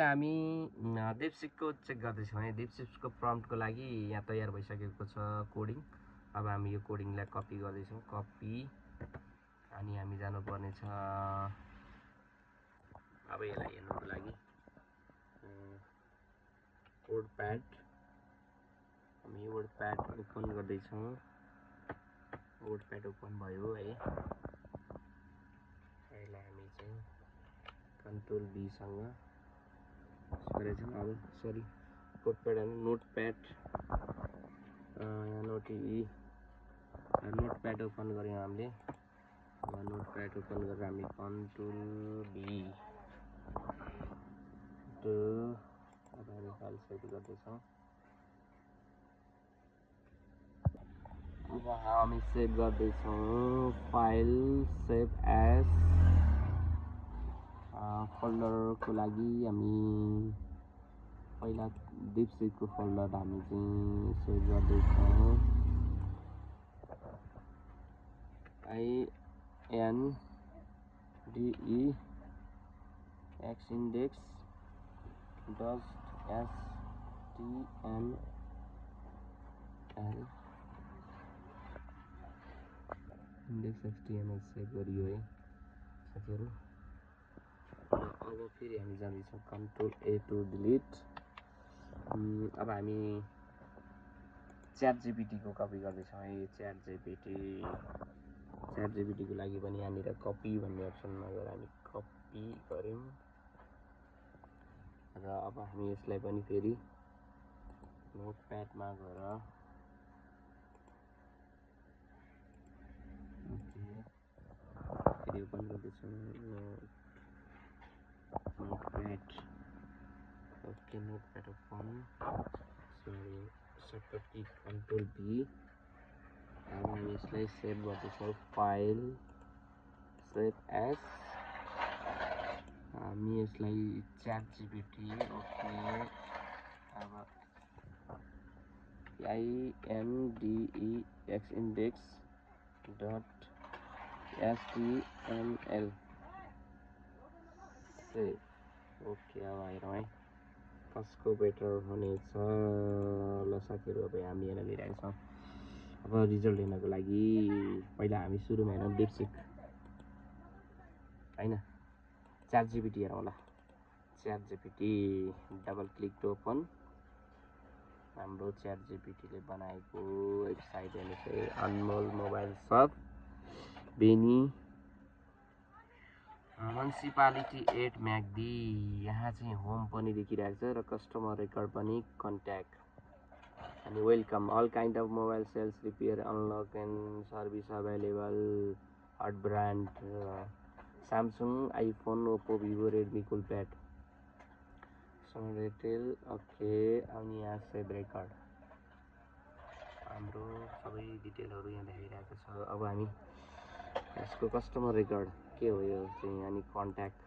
हामी DeepSeekको चेक गर्दैछौँ है। DeepSeekको प्रम्प्टको लागि यहाँ तयार भइसकेको छ कोडिङ। अब हामी यो कोडिङलाई कपी गर्दैछौँ। कपी अनि हामी जानुपर्ने छ अब यसलाई हेर्नुको लागि वर्डप्याड। हामी वर्डप्याड ओपन गर्दैछौँ। वर्डप्याड ओपन भयो है। यसलाई हामी चाहिँ कन्ट्रोल B सँग गरेछौँ। अब सरी वर्डप्याड अनि नोटप्याड नोटप्याड ओपन गऱ्यौँ हामीले। अब नोटप्याड ओपन गरेर हामी कन्ट्रोल B अब हामी फाइल सेभ गर्दैछौँ। अब हामी सेभ गर्दैछौँ फाइल सेभ एज फोल्डरको लागि हामी पहिला DeepSeekको फोल्डर हामी चाहिँ सेभ गर्दैछौँ। INDEX.html index.html सेभ गरियो है साथीहरू। अब फेरि हामी जाँदैछौँ कन्ट्रोल A टु डिलिट। अब हामी ChatGPTको कपी गर्दैछौँ है। ChatGPTको लागि पनि यहाँनिर कपी भन्ने अप्सनमा गएर हामी कपी गऱ्यौँ र अब हामी यसलाई पनि फेरि नोटप्याडमा गएर फेरि ओपन गर्दैछौँ notepad. Okay notepad open. Sorry shortcut key control B। अब हामी यसलाई सेभ गर्दैछौँ फाइल सेभ एज। हामी यसलाई ChatGPT ओके। अब index.html सेभ ओके। अब हेरौँ है कसको बेटर हुनेछ। ल साथीहरू अब हामी हेर्न लिइरहेको छौँ। अब रिजल्ट हेर्नको लागि पहिला हामी सुरुमा हेरौँ DeepSeek होइन ChatGPT हेरौँ ल। ChatGPT double click to open. हाम्रो ChatGPTले बनाएको वेबसाइट हेर्नुहोस् है। Anmol mobile shop Beni municipality 8 Myagdi. यहाँ चाहिँ होम पनि देखिरहेको छ र कस्टमर रेकर्ड पनि कन्ट्याक्ट अनि welcome all kind of mobile sales repair unlock and service available hot brand Samsung iPhone Oppo Vivo Redmi Coolpad retail okay. अनि यहाँ सेभ रेकर्ड हाम्रो सबै डिटेलहरू यहाँ देखाइरहेको छ। अब हामी यसको कस्टमर रेकर्ड के हो यो चाहिँ अनि कन्ट्याक्ट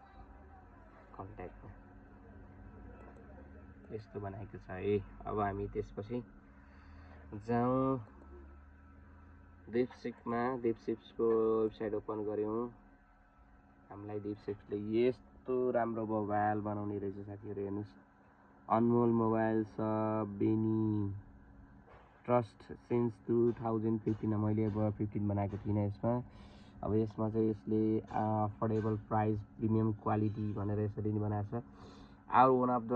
यस्तो बनाएको छ है। अब हामी त्यसपछि जाउँ DeepSeekको वेबसाइट ओपन गऱ्यौँ। हामीलाई DeepSeekले यस्तो राम्रो मोबाइल बनाउने रहेछ साथीहरू हेर्नुहोस्। Anmol mobile shop Beni trust since 2015 मैले अब 15 बनाएको थिइनँ यसमा। अब यसमा चाहिँ यसले अफोर्डेबल प्राइस प्रिमियम क्वालिटी भनेर यसरी बनाएको छ। Our one of the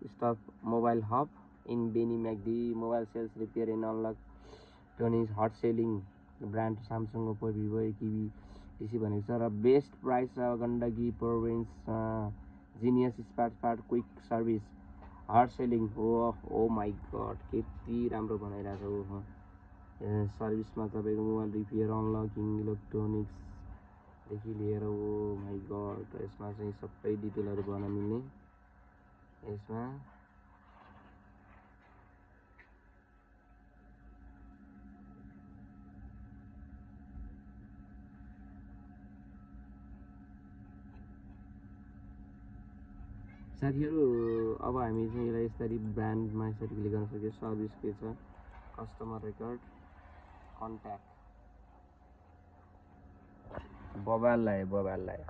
stop mobile hub in Beni Myagdi mobile sales repair and unlock tonnes hot selling brand Samsung Oppo Vivo Kivi TC भनेको छ। र बेस्ट प्राइस छ Gandaki province genius smart quick service hot selling oh my god कति राम्रो बनाइरहेको छ। सर्भिसमा तपाईँको mobile repair अनलकिङ इलेक्ट्रोनिक्सदेखि लिएर ओ माई गड यसमा चाहिँ सबै डिटेलहरू गर्न मिल्ने यसमा। साथीहरू अब हामी चाहिँ यसलाई यसरी ब्रान्डमा यसरी क्लिक गर्न सक्यो। सर्भिस के छ कस्टमर रेकर्ड कन्ट्याक्ट बबाल लायो।